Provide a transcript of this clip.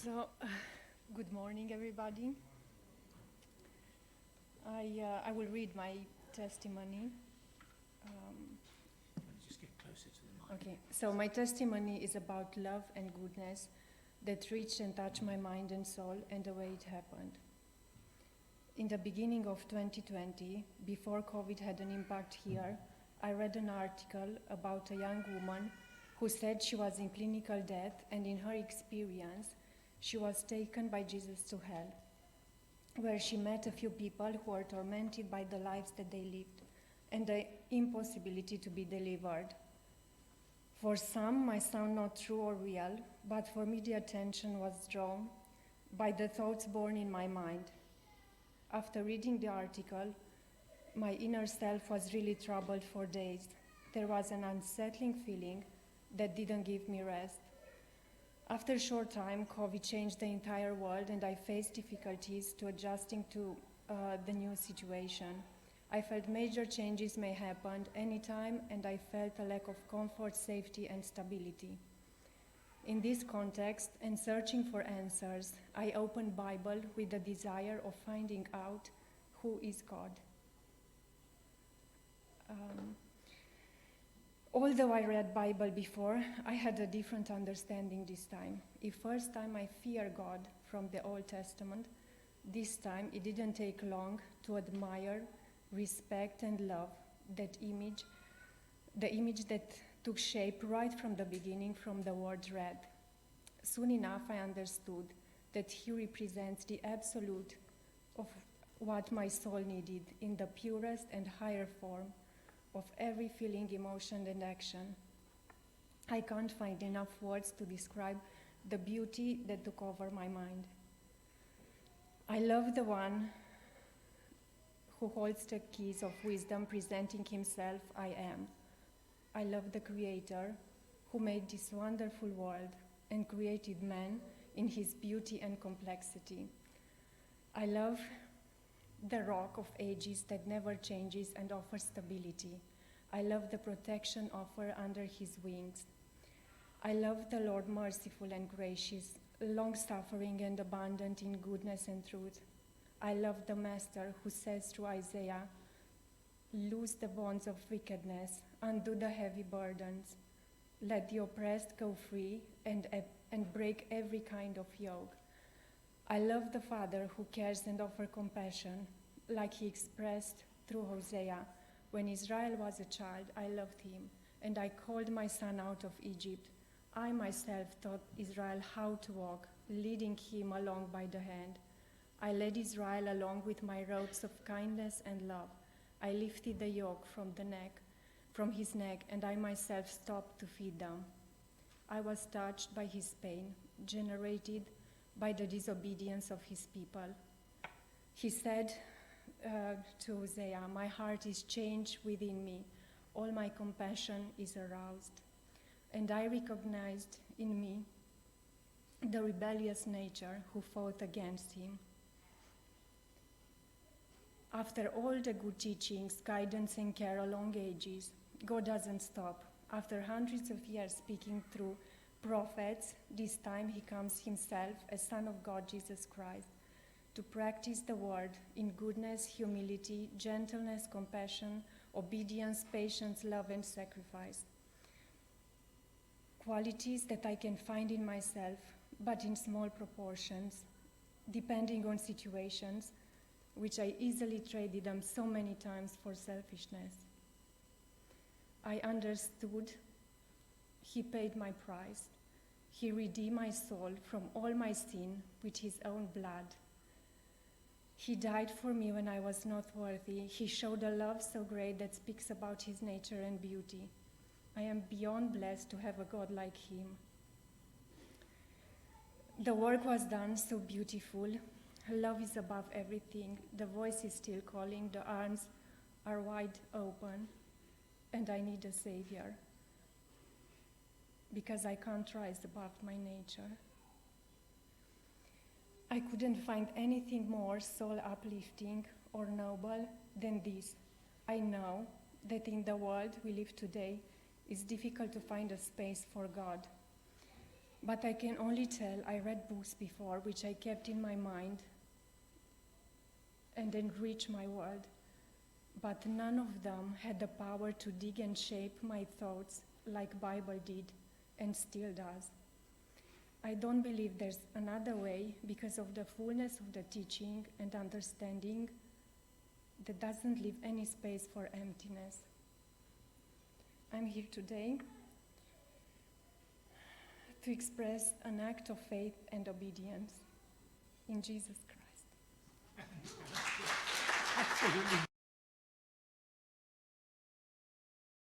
So, good morning, everybody. I will read my testimony. Just get closer to the mic. Okay, so my testimony is about love and goodness that reached and touched my mind and soul, and the way it happened. In the beginning of 2020, before COVID had an impact here, I read an article about a young woman who said she was in clinical death, and in her experience, she was taken by Jesus to hell, where she met a few people who were tormented by the lives that they lived and the impossibility to be delivered. For some, might sound not true or real, but for me the attention was drawn by the thoughts born in my mind. After reading the article, my inner self was really troubled for days. There was an unsettling feeling that didn't give me rest. After a short time, COVID changed the entire world, and I faced difficulties to adjusting to the new situation. I felt major changes may happen anytime, and I felt a lack of comfort, safety, and stability. In this context, and searching for answers, I opened Bible with the desire of finding out who is God. Although I read Bible before, I had a different understanding this time. If first time I fear God from the Old Testament, this time it didn't take long to admire, respect, and love that image, the image that took shape right from the beginning from the word red. Soon enough I understood that he represents the absolute of what my soul needed in the purest and higher form of every feeling, emotion, and action. I can't find enough words to describe the beauty that took over my mind. I love the one who holds the keys of wisdom, presenting himself, I am. I love the Creator who made this wonderful world and created man in his beauty and complexity. I love the rock of ages that never changes and offers stability. I love the protection offered under his wings. I love the Lord merciful and gracious, long-suffering and abundant in goodness and truth. I love the Master who says through Isaiah, loose the bonds of wickedness, undo the heavy burdens, let the oppressed go free, and break every kind of yoke. I love the Father who cares and offers compassion, like he expressed through Hosea. When Israel was a child, I loved him, and I called my son out of Egypt. I myself taught Israel how to walk, leading him along by the hand. I led Israel along with my ropes of kindness and love. I lifted the yoke from his neck, and I myself stopped to feed them. I was touched by his pain, generated by the disobedience of his people. He said to Hosea, my heart is changed within me, all my compassion is aroused. And I recognized in me the rebellious nature who fought against him. After all the good teachings, guidance, and care along ages, God doesn't stop. After hundreds of years speaking through prophets, this time he comes himself as Son of God, Jesus Christ, to practice the word in goodness, humility, gentleness, compassion, obedience, patience, love, and sacrifice. Qualities that I can find in myself, but in small proportions, depending on situations, which I easily traded them so many times for selfishness. I understood he paid my price. He redeemed my soul from all my sin with his own blood. He died for me when I was not worthy. He showed a love so great that speaks about his nature and beauty. I am beyond blessed to have a God like him. The work was done so beautiful. Love is above everything. The voice is still calling. The arms are wide open. And I need a Savior, because I can't rise above my nature. I couldn't find anything more soul uplifting or noble than this. I know that in the world we live today, it's difficult to find a space for God. But I can only tell I read books before which I kept in my mind and enrich my world, but none of them had the power to dig and shape my thoughts like Bible did and still does. I don't believe there's another way because of the fullness of the teaching and understanding that doesn't leave any space for emptiness. I'm here today to express an act of faith and obedience in Jesus Christ. Absolutely.